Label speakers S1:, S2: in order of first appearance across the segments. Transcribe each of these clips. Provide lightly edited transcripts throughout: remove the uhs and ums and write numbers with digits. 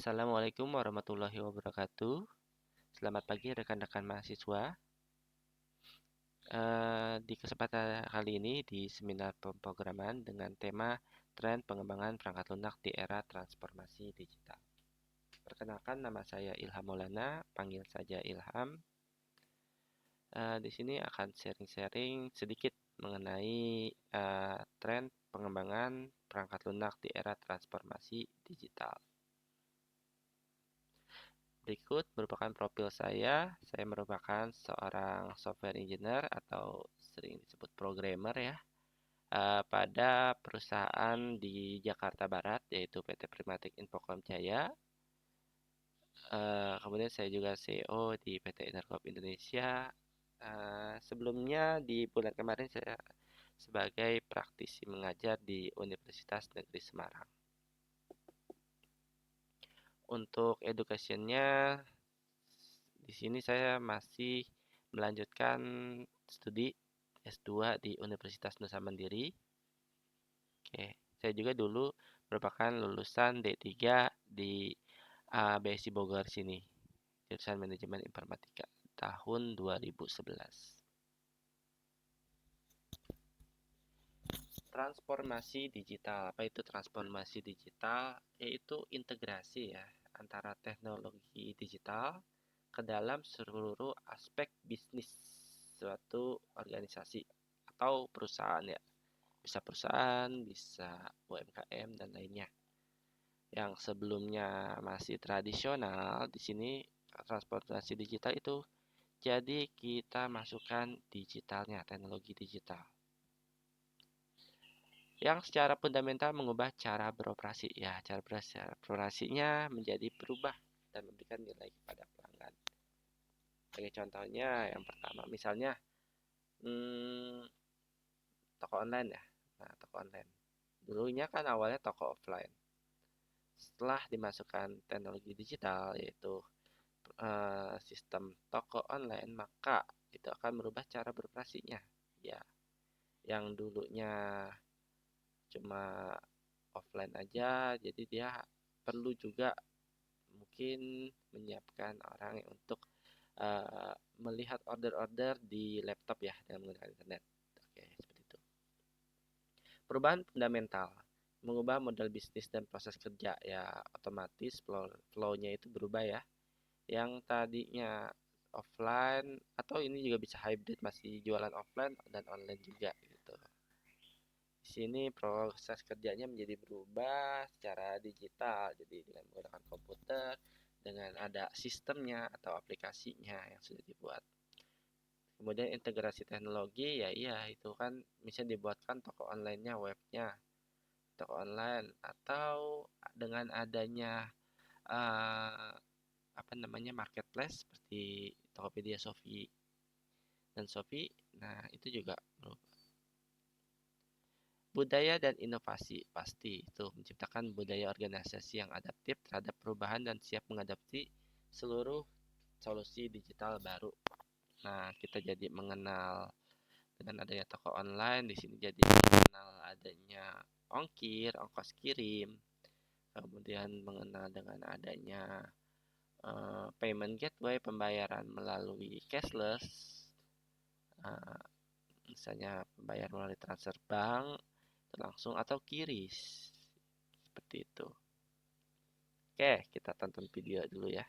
S1: Assalamualaikum warahmatullahi wabarakatuh. Selamat pagi rekan-rekan mahasiswa. Di kesempatan kali ini di seminar pemrograman dengan tema Tren Pengembangan Perangkat Lunak di Era Transformasi Digital. Perkenalkan, nama saya Ilham Maulana, panggil saja Ilham. Di sini akan sharing-sharing sedikit mengenai tren pengembangan perangkat lunak di era transformasi digital. Berikut merupakan profil saya. Saya merupakan seorang software engineer atau sering disebut programmer ya, pada perusahaan di Jakarta Barat yaitu PT Primatic Infocom Jaya. Kemudian saya juga CEO di PT Enercop Indonesia. Sebelumnya di bulan kemarin saya sebagai praktisi mengajar di Universitas Negeri Semarang. Untuk education-nya, di sini saya masih melanjutkan studi S2 di Universitas Nusa Mandiri. Oke, saya juga dulu merupakan lulusan D3 di BSI Bogor sini, jurusan Manajemen Informatika tahun 2011. Transformasi digital. Apa itu transformasi digital? Yaitu integrasi ya antara teknologi digital ke dalam seluruh aspek bisnis suatu organisasi atau perusahaan ya. Bisa perusahaan, bisa UMKM dan lainnya. Yang sebelumnya masih tradisional, di sini transformasi digital itu jadi kita masukkan digitalnya, teknologi digital yang secara fundamental mengubah cara beroperasi ya, cara beroperasinya menjadi berubah dan memberikan nilai kepada pelanggan. Sebagai contohnya yang pertama misalnya toko online ya. Nah, toko online dulunya kan awalnya toko offline, setelah dimasukkan teknologi digital yaitu sistem toko online, maka itu akan merubah cara beroperasinya ya. Yang dulunya cuma offline aja, jadi dia perlu juga mungkin menyiapkan orang yang untuk melihat order-order di laptop ya dengan menggunakan internet. Oke, seperti itu. Perubahan fundamental mengubah model bisnis dan proses kerja ya, otomatis flow-nya itu berubah ya. Yang tadinya offline atau ini juga bisa hybrid, masih jualan offline dan online juga gitu. Di sini proses kerjanya menjadi berubah secara digital, jadi dengan menggunakan komputer, dengan ada sistemnya atau aplikasinya yang sudah dibuat. Kemudian integrasi teknologi ya iya itu kan bisa dibuatkan toko online-nya, webnya, toko online atau dengan adanya uh, apa namanya marketplace seperti Tokopedia, Shopee dan Shopee. Nah, itu juga budaya dan inovasi pasti itu menciptakan budaya organisasi yang adaptif terhadap perubahan dan siap mengadaptasi seluruh solusi digital baru. Nah, kita jadi mengenal dengan adanya toko online di sini, jadi mengenal adanya ongkos kirim, kemudian mengenal dengan adanya payment gateway, pembayaran melalui cashless, uh, misalnya pembayar melalui transfer bank langsung atau QRIS seperti itu. Oke, kita tonton video dulu ya.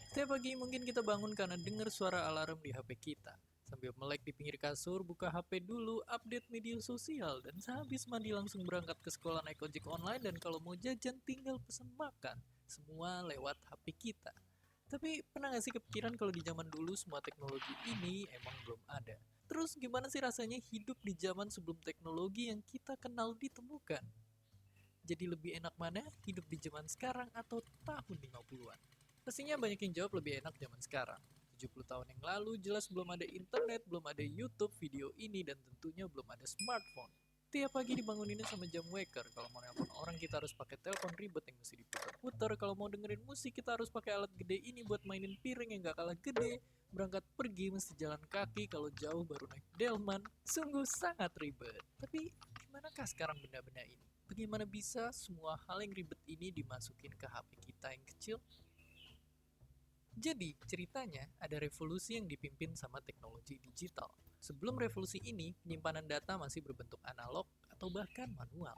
S2: Setiap pagi mungkin kita bangun karena dengar suara alarm di HP kita. Sambil melek di pinggir kasur, buka HP dulu, update media sosial, dan sehabis mandi langsung berangkat ke sekolah naik ojek online, dan kalau mau jajan tinggal pesan makan. Semua lewat HP kita. Tapi pernah gak sih kepikiran kalau di zaman dulu semua teknologi ini emang belum ada? Terus gimana sih rasanya hidup di zaman sebelum teknologi yang kita kenal ditemukan? Jadi lebih enak mana hidup di zaman sekarang atau tahun 50-an? Pastinya banyak yang jawab lebih enak zaman sekarang. 70 tahun yang lalu jelas belum ada internet, belum ada YouTube, video ini, dan tentunya belum ada smartphone. Tiap pagi dibanguninnya sama jam waker. Kalau mau nelpon orang kita harus pakai telepon ribet yang mesti diputar-putar. Kalau mau dengerin musik kita harus pakai alat gede ini buat mainin piring yang gak kalah gede. Berangkat pergi mesti jalan kaki, kalau jauh baru naik delman. Sungguh sangat ribet. Tapi Dimanakah sekarang benda-benda ini? Bagaimana bisa semua hal yang ribet ini dimasukin ke HP kita yang kecil? Jadi, ceritanya ada revolusi yang dipimpin sama teknologi digital. Sebelum revolusi ini, penyimpanan data masih berbentuk analog atau bahkan manual.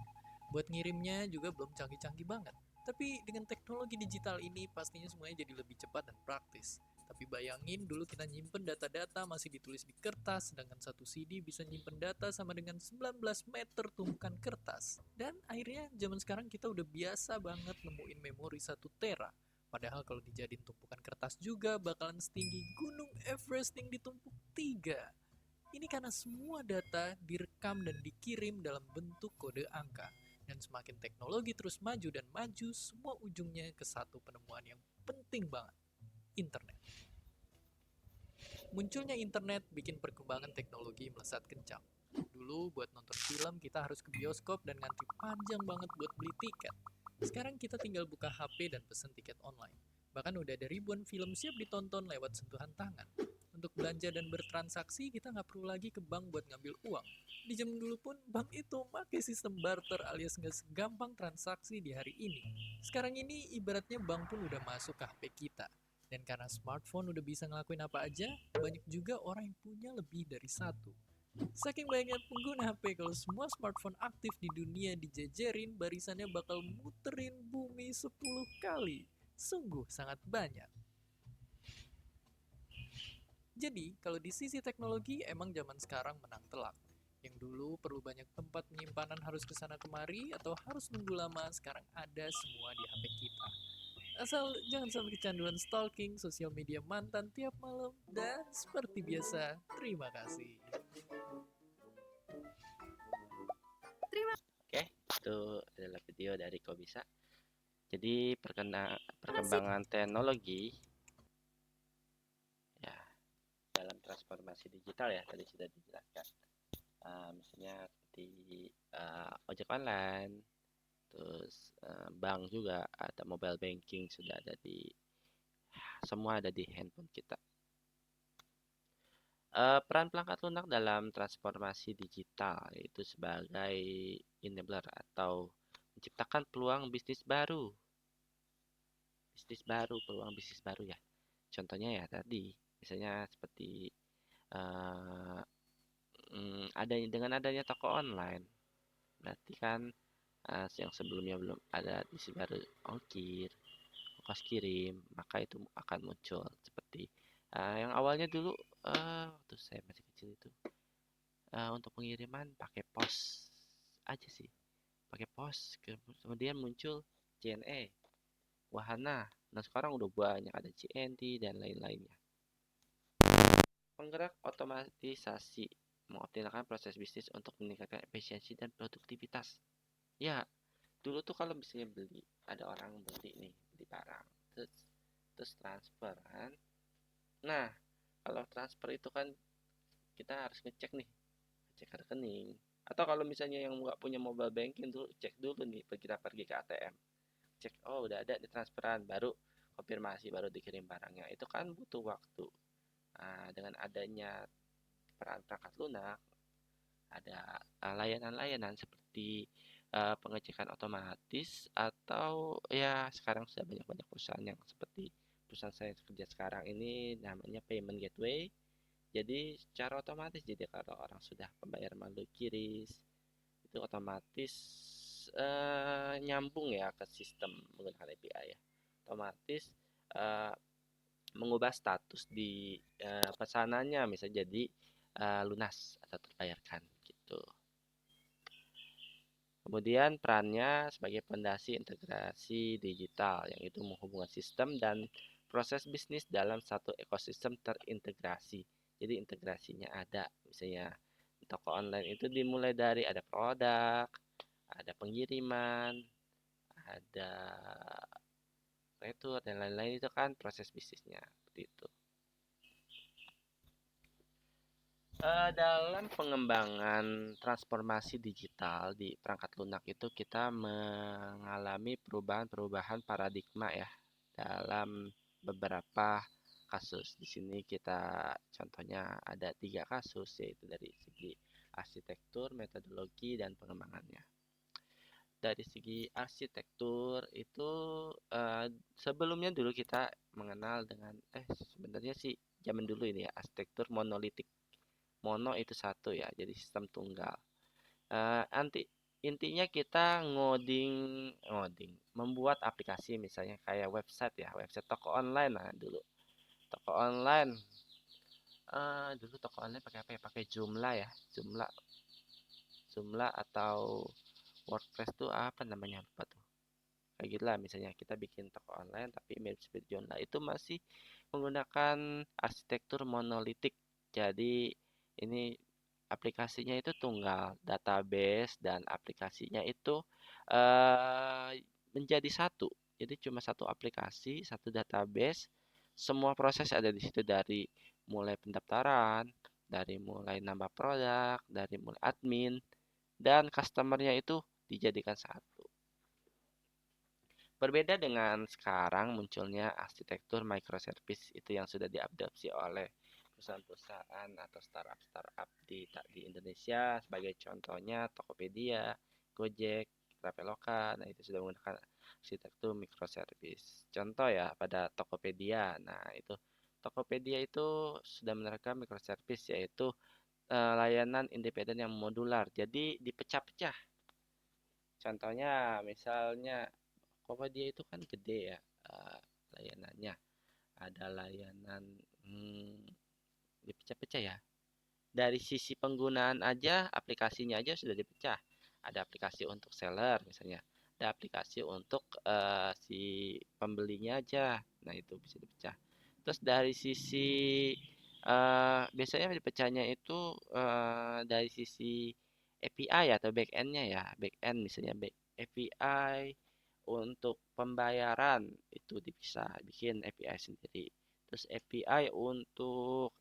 S2: Buat ngirimnya juga belum canggih-canggih banget. Tapi dengan teknologi digital ini pastinya semuanya jadi lebih cepat dan praktis. Tapi bayangin dulu kita nyimpen data-data masih ditulis di kertas, sedangkan satu CD bisa nyimpen data sama dengan 19 meter tumpukan kertas. Dan akhirnya zaman sekarang kita udah biasa banget nemuin memori 1 tera. Padahal kalau dijadiin tumpukan kertas juga bakalan setinggi gunung Everest yang ditumpuk 3. Ini karena semua data direkam dan dikirim dalam bentuk kode angka. Dan semakin teknologi terus maju dan maju, semua ujungnya ke satu penemuan yang penting banget, internet. Munculnya internet bikin perkembangan teknologi melesat kencang. Dulu buat nonton film kita harus ke bioskop dan ngantri panjang banget buat beli tiket. Sekarang kita tinggal buka HP dan pesen tiket online. Bahkan udah ada ribuan film siap ditonton lewat sentuhan tangan. Untuk belanja dan bertransaksi, kita nggak perlu lagi ke bank buat ngambil uang. Di zaman dulu pun, bank itu pakai sistem barter alias nggak segampang transaksi di hari ini. Sekarang ini, ibaratnya bank pun udah masuk ke HP kita. Dan karena smartphone udah bisa ngelakuin apa aja, banyak juga orang yang punya lebih dari satu. Saking banyak pengguna HP, kalau semua smartphone aktif di dunia dijejerin, barisannya bakal muterin bumi 10 kali. Sungguh sangat banyak. Jadi, kalau di sisi teknologi, emang zaman sekarang menang telak. Yang dulu perlu banyak tempat penyimpanan harus kesana kemari atau harus nunggu lama, sekarang ada semua di HP kita. Asal jangan sampai kecanduan stalking sosial media mantan tiap malam. Dan seperti biasa, terima kasih.
S1: Oke, itu adalah video dari Kobisa. Jadi perkembangan teknologi ya dalam transformasi digital ya tadi sudah dijelaskan. Misalnya seperti ojek online, terus bank juga ada mobile banking sudah ada di semua ada di handphone kita. Peran perangkat lunak dalam transformasi digital yaitu sebagai enabler atau menciptakan peluang bisnis baru. Peluang bisnis baru ya. Contohnya ya tadi, misalnya seperti uh, dengan adanya toko online, berarti kan yang sebelumnya belum ada bisnis baru ongkir, ongkos kirim, maka itu akan muncul seperti yang awalnya dulu waktu saya masih kecil itu untuk pengiriman pakai pos aja sih, pakai pos, kemudian muncul JNE, Wahana. Nah sekarang udah banyak ada CNT dan lain-lainnya. Penggerak otomatisasi mengoptimalkan proses bisnis untuk meningkatkan efisiensi dan produktivitas. Ya, dulu tuh kalau misalnya ada orang beli nih, beli barang, terus transfer kan. Nah, kalau transfer itu kan kita harus ngecek nih, cek rekening. Atau kalau misalnya yang nggak punya mobile banking tuh cek dulu nih, kita pergi ke ATM. Cek, oh udah ada di transferan, baru konfirmasi, baru dikirim barangnya. Itu kan butuh waktu. Nah, dengan adanya peran perangkat lunak, ada layanan-layanan seperti pengecekan otomatis atau ya sekarang sudah banyak perusahaan yang seperti perusahaan saya kerja sekarang ini namanya payment gateway. Jadi secara otomatis jadi kalau orang sudah pembayaran melalui QRIS itu otomatis nyambung ya ke sistem menggunakan API ya. Otomatis eh, mengubah status di pesanannya misalnya jadi lunas atau terbayarkan gitu. Kemudian perannya sebagai fondasi integrasi digital yang itu menghubungkan sistem dan proses bisnis dalam satu ekosistem terintegrasi. Jadi integrasinya ada, misalnya toko online itu dimulai dari ada produk, ada pengiriman, ada retur dan lain-lain itu kan proses bisnisnya seperti itu. Dalam pengembangan transformasi digital di perangkat lunak itu kita mengalami perubahan-perubahan paradigma ya dalam beberapa kasus. Di sini kita contohnya ada 3 kasus yaitu dari segi arsitektur, metodologi, dan pengembangannya. Dari segi arsitektur itu sebelumnya dulu kita mengenal dengan sebenarnya sih zaman dulu ini ya arsitektur monolitik. Mono itu satu ya, jadi sistem tunggal. Nanti intinya kita ngoding ngoding, membuat aplikasi misalnya kayak website ya, website toko online lah dulu. Toko online dulu toko online pakai apa ya? Pakai Joomla ya, Joomla, Joomla atau WordPress tuh apa namanya lupa tuh. Kayak gitu lah misalnya kita bikin toko online tapi mirip seperti Joomla itu masih menggunakan arsitektur monolitik. Jadi ini aplikasinya itu tunggal, database dan aplikasinya itu menjadi satu. Jadi cuma satu aplikasi, satu database. Semua proses ada di situ dari mulai pendaftaran, dari mulai nambah produk, dari mulai admin dan customernya itu dijadikan satu. Berbeda dengan sekarang munculnya arsitektur microservice itu yang sudah diadopsi oleh perusahaan-perusahaan atau startup-startup di Indonesia sebagai contohnya Tokopedia, Gojek, Traveloka. Nah, itu sudah menggunakan arsitektur microservice. Contoh ya pada Tokopedia. Nah, itu Tokopedia itu sudah menerapkan microservice yaitu layanan independen yang modular. Jadi dipecah-pecah. Contohnya misalnya Tokopedia itu kan gede ya eh, layanannya. Ada layanan hmm, dipecah-pecah ya. Dari sisi penggunaan aja, aplikasinya aja sudah dipecah. Ada aplikasi untuk seller misalnya. Ada aplikasi untuk si pembelinya aja. Nah, itu bisa dipecah. Terus dari sisi biasanya dipecahnya itu dari sisi API atau back end-nya ya. Back end misalnya API untuk pembayaran itu bisa bikin API sendiri. Terus API untuk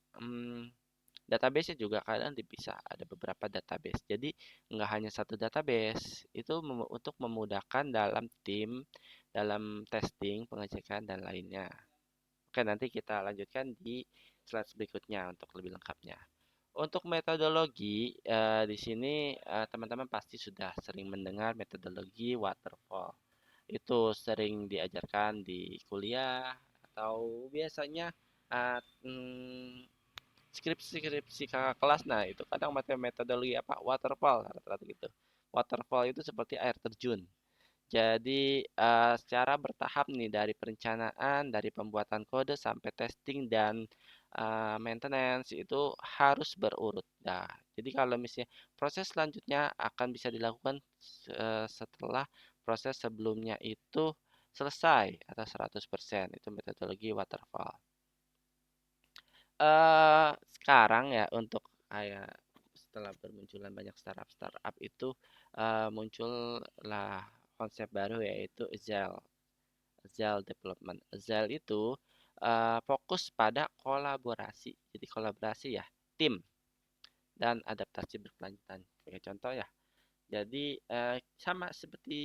S1: database juga kadang bisa ada beberapa database. Jadi nggak hanya satu database. Itu untuk memudahkan dalam tim, dalam testing, pengecekan dan lainnya. Oke, nanti kita lanjutkan di slide berikutnya untuk lebih lengkapnya. Untuk metodologi, di sini teman-teman pasti sudah sering mendengar metodologi waterfall. Itu sering diajarkan di kuliah atau biasanya uh, mm, skripsi kakak kelas. Nah, itu kadang pakai metodologi apa? Waterfall rata-rata gitu. Waterfall itu seperti air terjun. Jadi secara bertahap nih dari perencanaan, dari pembuatan kode sampai testing dan maintenance itu harus berurut. Nah, jadi kalau misalnya proses selanjutnya akan bisa dilakukan setelah proses sebelumnya itu selesai atau 100%. Itu metodologi waterfall. Sekarang ya untuk kayak setelah bermunculan banyak startup-startup itu muncullah konsep baru yaitu Agile, Agile Development. Agile itu fokus pada kolaborasi. Jadi kolaborasi ya, tim dan adaptasi berkelanjutan. Kayak contoh ya. Jadi sama seperti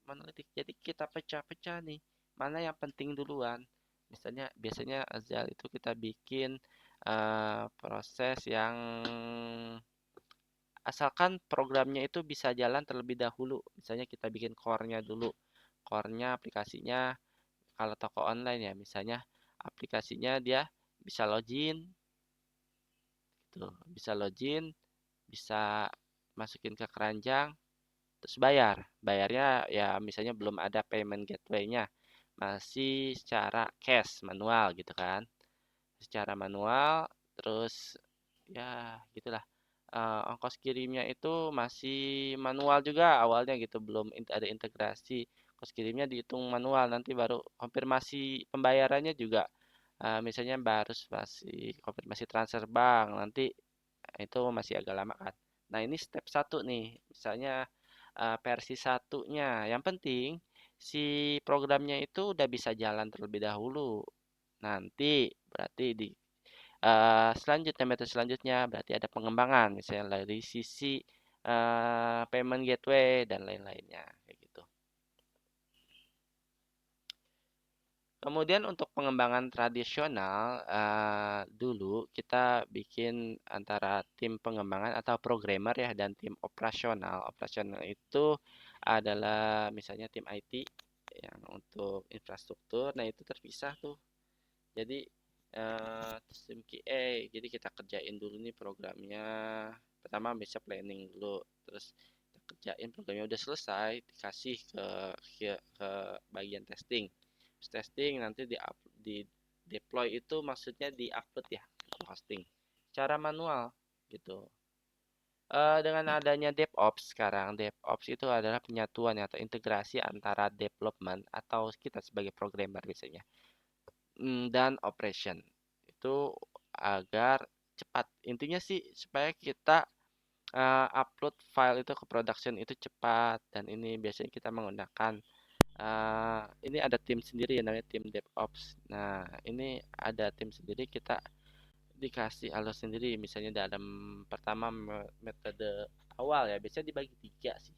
S1: monolitik. Jadi kita pecah-pecah nih. Mana yang penting duluan? Misalnya biasanya Agile itu kita bikin proses yang asalkan programnya itu bisa jalan terlebih dahulu. Misalnya kita bikin core-nya dulu. Core-nya aplikasinya kalau toko online ya, misalnya aplikasinya dia bisa login gitu, bisa login, bisa masukin ke keranjang, terus bayar. Bayarnya ya misalnya belum ada payment gateway-nya. Masih secara cash manual gitu kan. Secara manual terus ya gitulah. Ongkos kirimnya itu masih manual juga awalnya gitu, belum ada integrasi. Ongkos kirimnya dihitung manual, nanti baru konfirmasi pembayarannya juga. Misalnya baru masih konfirmasi transfer bank, nanti itu masih agak lama kan. Nah, ini step satu nih, misalnya versi satunya. Yang penting si programnya itu udah bisa jalan terlebih dahulu. Nanti berarti di selanjutnya metode selanjutnya berarti ada pengembangan misalnya dari sisi payment gateway dan lain-lainnya kayak gitu. Kemudian untuk pengembangan tradisional, dulu kita bikin antara tim pengembangan atau programmer ya dan tim operasional. Operasional itu adalah misalnya tim IT yang untuk infrastruktur, nah itu terpisah tuh. Jadi tim QA, jadi kita kerjain dulu nih programnya. Pertama bisa planning dulu, terus kita kerjain programnya udah selesai, dikasih ke bagian testing. Terus testing nanti di deploy itu maksudnya di upload ya ke hosting. Cara manual gitu. Dengan adanya DevOps sekarang, DevOps itu adalah penyatuan atau integrasi antara development atau kita sebagai programmer biasanya dan operation itu agar cepat. Intinya sih supaya kita upload file itu ke production itu cepat dan ini biasanya kita menggunakan ini ada tim sendiri yang namanya tim DevOps. Nah, ini ada tim sendiri kita dikasih alur sendiri misalnya dalam pertama metode awal ya biasanya dibagi tiga sih.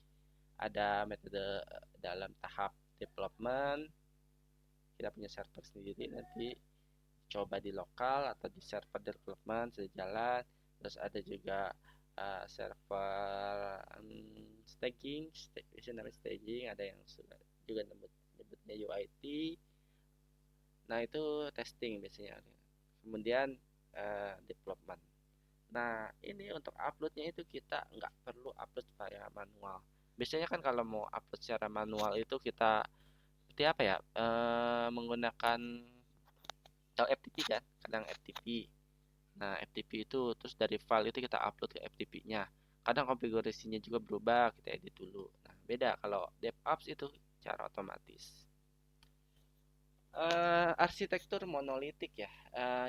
S1: Ada metode dalam tahap development, kita punya server sendiri nanti coba di lokal atau di server development sudah jalan. Terus ada juga server biasanya namanya staging, ada yang sudah juga nyebutnya UIT. Nah itu testing biasanya. Kemudian development. Nah ini untuk uploadnya itu kita nggak perlu upload via manual. Biasanya kan kalau mau upload secara manual itu kita seperti apa ya? Menggunakan atau FTP kan, kadang FTP. Nah, FTP itu terus dari file itu kita upload ke FTP-nya. Kadang konfigurasinya juga berubah, kita edit dulu. Nah, beda kalau DevOps itu cara otomatis. Arsitektur monolitik ya,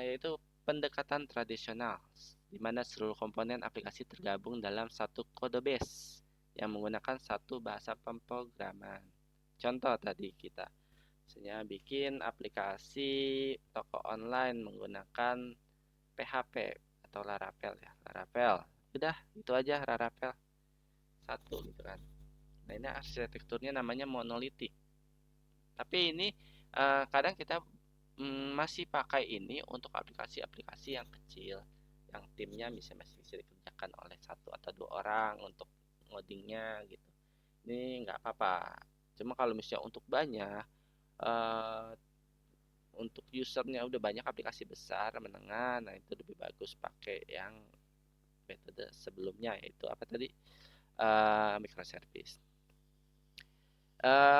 S1: yaitu pendekatan tradisional, di mana seluruh komponen aplikasi tergabung dalam satu kode base yang menggunakan satu bahasa pemrograman. Contoh tadi kita, misalnya bikin aplikasi toko online menggunakan PHP atau Laravel ya, Laravel. Udah, itu aja Laravel satu gitu kan. Nah, ini arsitekturnya namanya monolitik. Tapi ini kadang kita masih pakai ini untuk aplikasi-aplikasi yang kecil, yang timnya masih bisa dikerjakan oleh satu atau dua orang untuk ngodingnya gitu. Ini nggak apa-apa. Cuma kalau misalnya untuk banyak, eh, untuk usernya udah banyak aplikasi besar, menengah, nah itu lebih bagus pakai yang metode sebelumnya yaitu apa tadi microservice.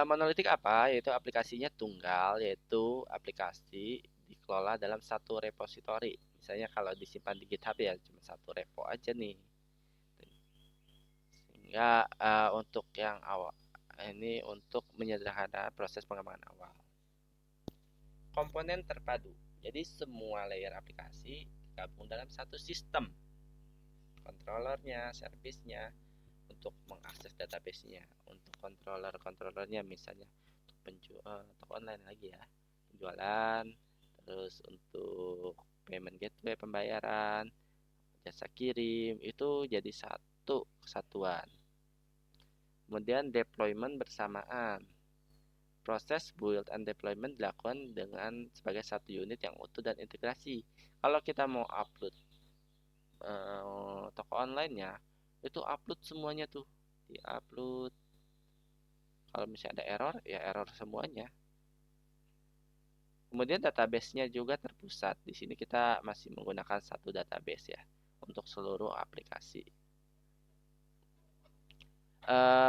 S1: Monolitik apa? Yaitu aplikasinya tunggal, yaitu aplikasi dikelola dalam satu repository. Misalnya kalau disimpan di GitHub ya cuma satu repo aja nih. Sehingga untuk yang awal ini untuk menyederhanakan proses pengembangan awal. Komponen terpadu. Jadi semua layer aplikasi gabung dalam satu sistem. Controllernya, servisnya, untuk mengakses database-nya, untuk controller-controllernya misalnya untuk toko online lagi ya, penjualan, terus untuk payment gateway pembayaran, jasa kirim itu jadi satu kesatuan. Kemudian deployment bersamaan. Proses build and deployment dilakukan dengan sebagai satu unit yang utuh dan integrasi. Kalau kita mau upload toko online-nya, itu upload semuanya tuh, di-upload. Kalau misalnya ada error, ya error semuanya. Kemudian database-nya juga terpusat. Di sini kita masih menggunakan satu database ya untuk seluruh aplikasi.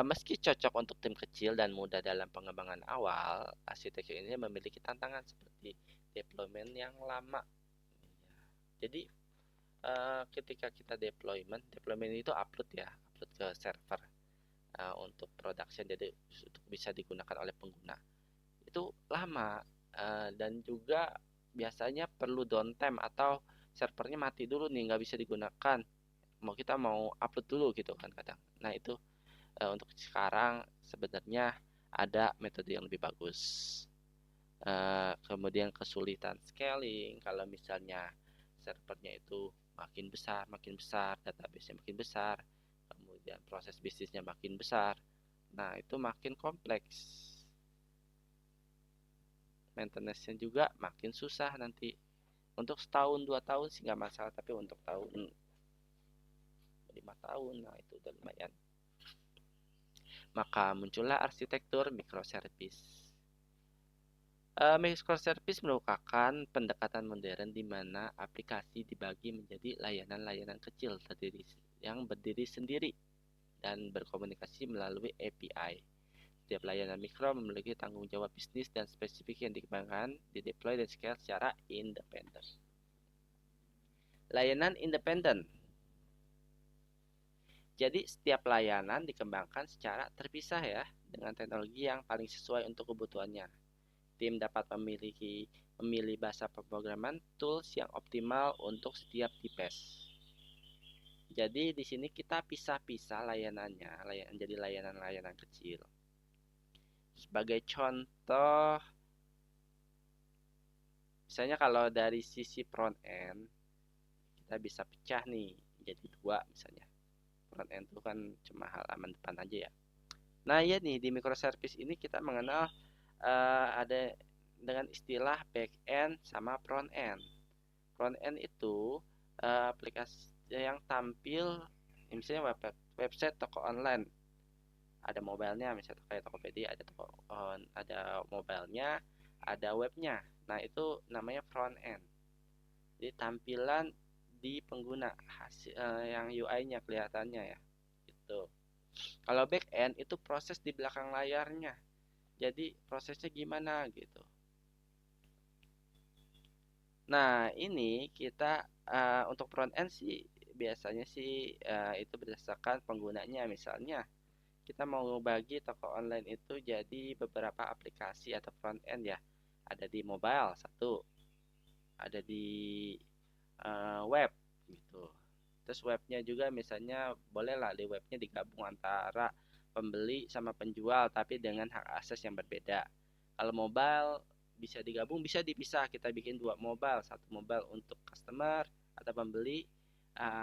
S1: Meski cocok untuk tim kecil dan mudah dalam pengembangan awal, arsitektur ini memiliki tantangan seperti deployment yang lama. Jadi ketika kita deployment itu upload ya, upload ke server untuk production, jadi untuk bisa digunakan oleh pengguna. Itu lama dan juga biasanya perlu downtime atau servernya mati dulu nih nggak bisa digunakan, kita mau upload dulu gitu kan kadang. Nah itu untuk sekarang sebenarnya ada metode yang lebih bagus. Kemudian kesulitan scaling kalau misalnya servernya itu makin besar, database-nya makin besar, kemudian proses bisnisnya makin besar, nah itu makin kompleks. maintenance-nya juga makin susah nanti. Untuk setahun 2 tahun sih nggak masalah, tapi untuk tahun 5 tahun, nah itu udah lumayan. Maka muncullah arsitektur microservice. Microservice merupakan pendekatan modern di mana aplikasi dibagi menjadi layanan-layanan kecil yang berdiri sendiri dan berkomunikasi melalui API. Setiap layanan mikro memiliki tanggung jawab bisnis dan spesifik yang dikembangkan, dideploy dan scale secara independen. Layanan independen. Jadi setiap layanan dikembangkan secara terpisah ya, dengan teknologi yang paling sesuai untuk kebutuhannya. Tim dapat memilih bahasa pemrograman, tools yang optimal untuk setiap device. Jadi di sini kita pisah-pisah layanannya, jadi layanan-layanan kecil. Sebagai contoh, misalnya kalau dari sisi front end, kita bisa pecah nih jadi dua misalnya. Front end itu kan cuma halaman depan aja ya. Nah ya nih, di microservice ini kita mengenal ada dengan istilah back end sama front end. Front end itu aplikasi yang tampil misalnya website toko online. Ada mobilenya, misalnya kayak Tokopedia, ada mobilenya, ada webnya. Nah itu namanya front end. Jadi tampilan di pengguna yang UI-nya kelihatannya ya. Gitu. Kalau back end itu proses di belakang layarnya. Jadi prosesnya gimana gitu. Nah, ini kita untuk front end sih biasanya sih itu berdasarkan penggunanya. Misalnya kita mau bagi toko online itu jadi beberapa aplikasi atau front end ya. Ada di mobile satu, ada di web gitu. Terus webnya juga misalnya bolehlah di webnya digabung antara pembeli sama penjual tapi dengan hak akses yang berbeda. Kalau mobile bisa digabung, bisa dipisah. Kita bikin dua mobile, satu mobile untuk customer atau pembeli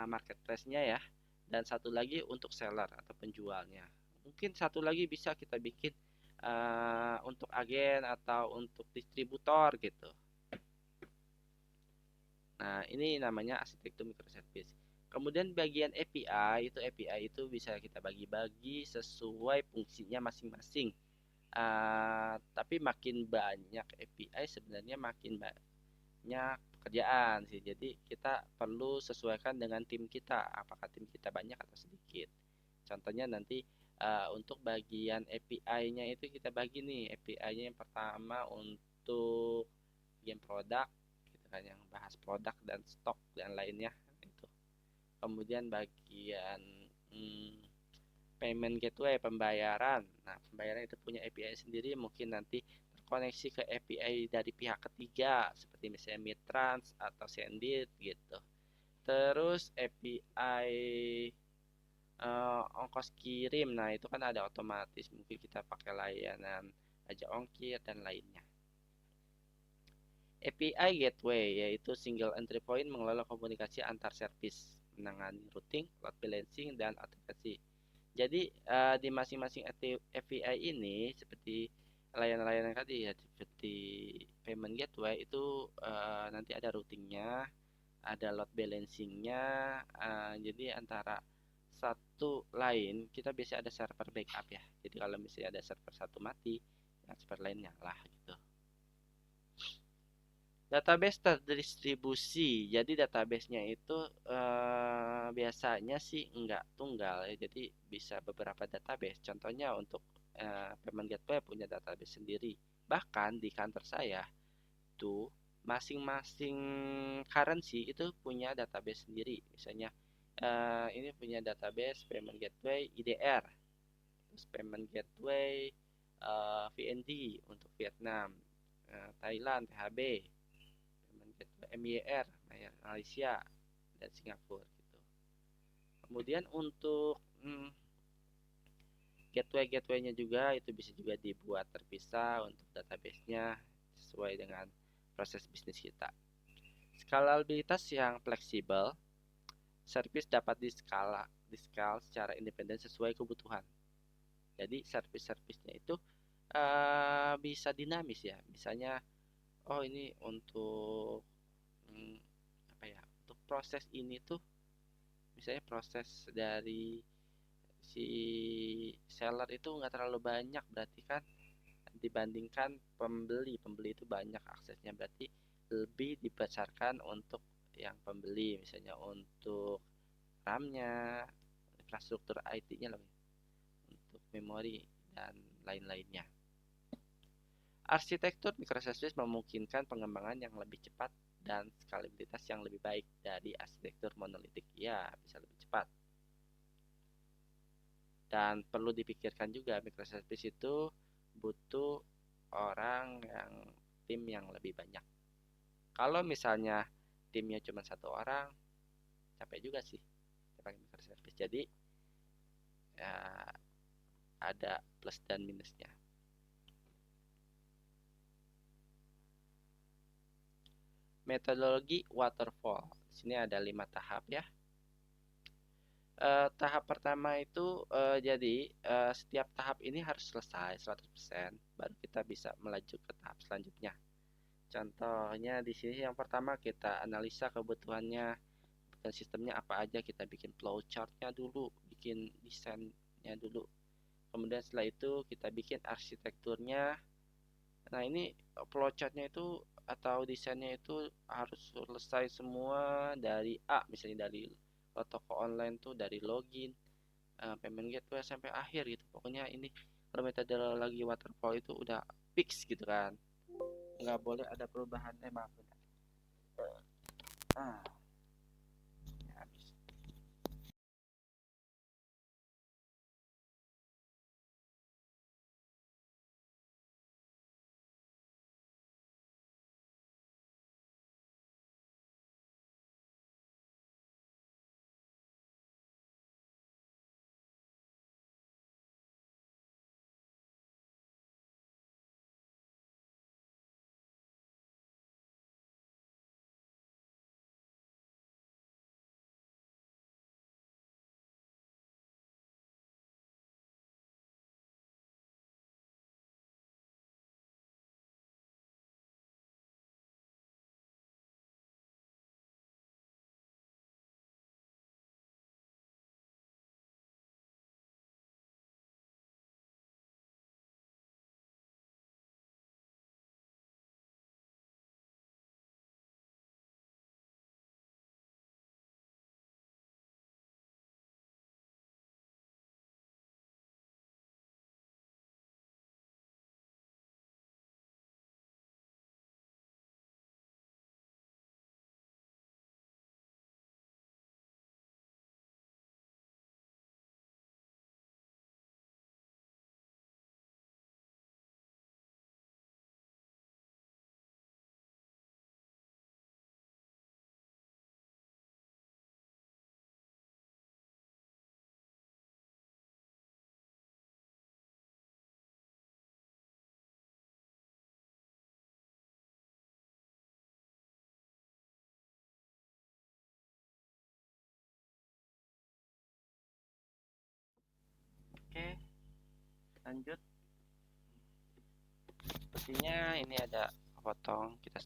S1: marketplace-nya ya, dan satu lagi untuk seller atau penjualnya. Mungkin satu lagi bisa kita bikin untuk agen atau untuk distributor gitu. Nah, ini namanya arsitektur microservice. Kemudian bagian API itu bisa kita bagi-bagi sesuai fungsinya masing-masing. Tapi makin banyak API sebenarnya makin banyak pekerjaan sih. Jadi kita perlu sesuaikan dengan tim kita. Apakah tim kita banyak atau sedikit. Contohnya nanti untuk bagian API-nya itu kita bagi nih. API-nya yang pertama untuk bagian produk, gitu kan, yang bahas produk dan stok dan lainnya itu. Kemudian bagian payment gateway, pembayaran. Nah, pembayaran itu punya API sendiri, mungkin nanti terkoneksi ke API dari pihak ketiga seperti misalnya Mitrans atau Sendit gitu. Terus API ongkos kirim, nah itu kan ada otomatis, mungkin kita pakai layanan aja ongkir dan lainnya. API gateway yaitu single entry point, mengelola komunikasi antar service, menangani routing, load balancing, dan aplikasi. Jadi di masing-masing API ini seperti layanan-layanan tadi ya, seperti payment gateway itu nanti ada routingnya, ada load balancingnya. Jadi antara satu lain kita biasa ada server backup ya. Jadi kalau misalnya ada server satu mati, ya server lain nyala gitu. Database terdistribusi. Jadi databasenya itu biasanya sih enggak tunggal ya. Jadi bisa beberapa database. Contohnya untuk payment gateway punya database sendiri. Bahkan di kantor saya tuh masing-masing currency itu punya database sendiri. Misalnya ini punya database payment gateway IDR, terus payment gateway VND untuk Vietnam, Thailand THB, MYR, Malaysia, dan Singapura gitu. Kemudian untuk gateway-gateway-nya juga itu bisa juga dibuat terpisah untuk database-nya sesuai dengan proses bisnis kita. Skalabilitas yang fleksibel, service dapat diskala secara independen sesuai kebutuhan. Jadi service-servicenya itu bisa dinamis ya. Misalnya oh ini untuk apa ya? Untuk proses ini tuh misalnya proses dari si seller itu nggak terlalu banyak berarti kan dibandingkan pembeli. Pembeli itu banyak aksesnya berarti lebih dibesarkan untuk yang pembeli misalnya untuk RAM-nya, infrastruktur IT-nya lebih untuk memori dan lain-lainnya. Arsitektur microservice memungkinkan pengembangan yang lebih cepat dan skalabilitas yang lebih baik dari arsitektur monolitik. Ya, bisa lebih cepat. Dan perlu dipikirkan juga microservice itu butuh orang yang tim yang lebih banyak. Kalau misalnya timnya cuma satu orang, capek juga sih pakai microservice. Jadi ya ada plus dan minusnya. Metodologi waterfall. Di sini ada 5 tahap ya. Tahap pertama itu jadi setiap tahap ini harus selesai 100% baru kita bisa melaju ke tahap selanjutnya. Contohnya di sini yang pertama kita analisa kebutuhannya dan sistemnya apa aja, kita bikin flowchartnya dulu, bikin desainnya dulu. Kemudian setelah itu kita bikin arsitekturnya. Nah, ini flowchartnya itu atau desainnya itu harus selesai semua dari A, misalnya dari toko online tuh dari login, payment gateway sampai akhir gitu. Pokoknya ini kalau metodologi waterfall itu udah fix gitu kan. Nggak boleh ada perubahan. Maaf. Ah, ya habis. Oke, lanjut. Sepertinya ini ada potong kita